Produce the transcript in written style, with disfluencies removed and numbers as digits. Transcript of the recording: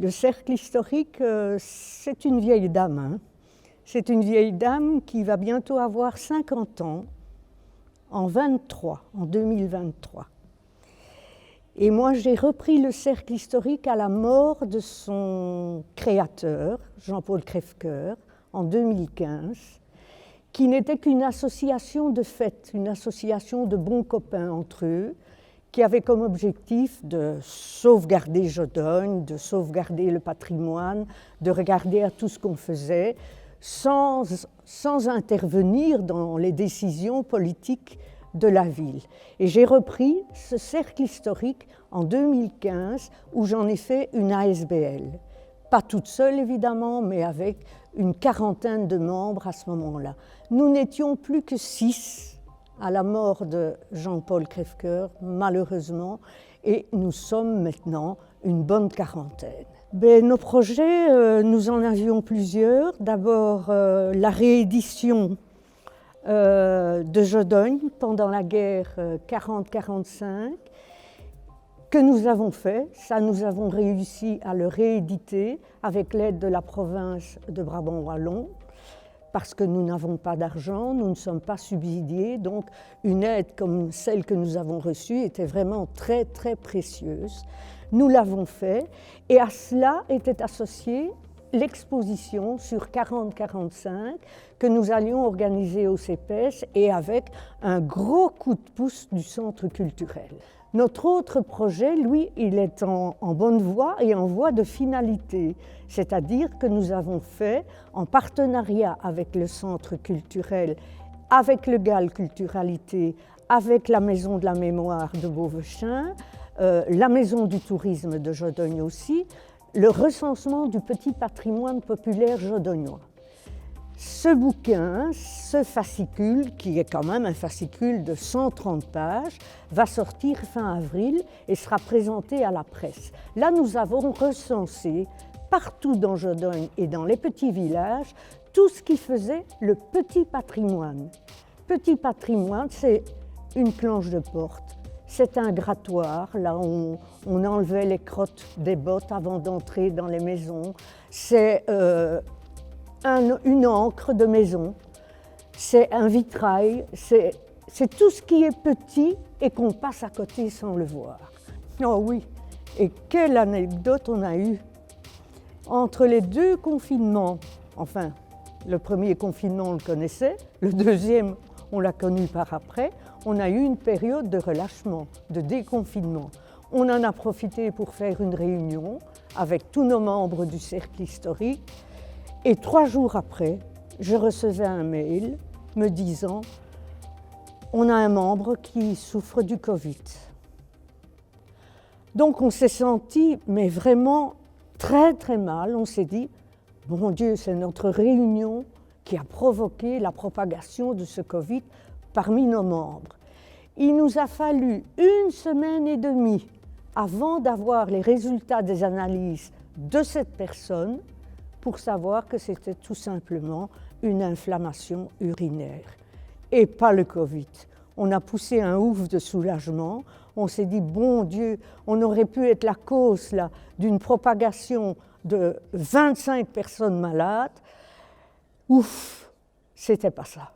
le cercle historique, c'est une vieille dame. Hein. C'est une vieille dame qui va bientôt avoir 50 ans, en 2023. Et moi, j'ai repris le cercle historique à la mort de son créateur, Jean-Paul Crèvecoeur, en 2015, qui n'était qu'une association de fêtes, une association de bons copains entre eux, qui avait comme objectif de sauvegarder Jodogne, de sauvegarder le patrimoine, de regarder à tout ce qu'on faisait, sans intervenir dans les décisions politiques de la ville. Et j'ai repris ce cercle historique en 2015 où j'en ai fait une ASBL. Pas toute seule évidemment, mais avec une quarantaine de membres à ce moment-là. Nous n'étions plus que 6 à la mort de Jean-Paul Crèvecoeur, malheureusement, et nous sommes maintenant une bonne quarantaine. Nos projets, nous en avions plusieurs. D'abord, la réédition de Jodogne pendant la guerre 40-45, que nous avons fait. Ça, nous avons réussi à le rééditer avec l'aide de la province de Brabant-Wallon, parce que nous n'avons pas d'argent, nous ne sommes pas subsidiés, donc une aide comme celle que nous avons reçue était vraiment très, très précieuse. Nous l'avons fait, et à cela était associée l'exposition sur 40-45 que nous allions organiser au CEPES et avec un gros coup de pouce du centre culturel. Notre autre projet, lui, il est en bonne voie et en voie de finalité, c'est-à-dire que nous avons fait, en partenariat avec le centre culturel, avec le GAL Culturalité, avec la Maison de la Mémoire de Beauvechain, la Maison du Tourisme de Jodogne aussi, le recensement du petit patrimoine populaire jodognois. Ce bouquin, ce fascicule, qui est quand même un fascicule de 130 pages, va sortir fin avril et sera présenté à la presse. Là, nous avons recensé partout dans Jodogne et dans les petits villages tout ce qui faisait le petit patrimoine. Petit patrimoine, c'est une planche de porte. C'est un grattoir, là on enlevait les crottes des bottes avant d'entrer dans les maisons. C'est une encre de maison, c'est un vitrail, c'est tout ce qui est petit et qu'on passe à côté sans le voir. Oh oui, et quelle anecdote on a eue. Entre les 2 confinements, enfin, le premier confinement on le connaissait, le deuxième on l'a connu par après, on a eu une période de relâchement, de déconfinement. On en a profité pour faire une réunion avec tous nos membres du cercle historique et 3 jours après, je recevais un mail me disant « On a un membre qui souffre du Covid ». Donc on s'est senti mais vraiment très très mal, on s'est dit « Mon Dieu, c'est notre réunion qui a provoqué la propagation de ce Covid parmi nos membres ». Il nous a fallu 1 semaine et demie avant d'avoir les résultats des analyses de cette personne pour savoir que c'était tout simplement une inflammation urinaire et pas le Covid. On a poussé un ouf de soulagement, on s'est dit, bon Dieu, on aurait pu être la cause là, d'une propagation de 25 personnes malades. Ouf, c'était pas ça.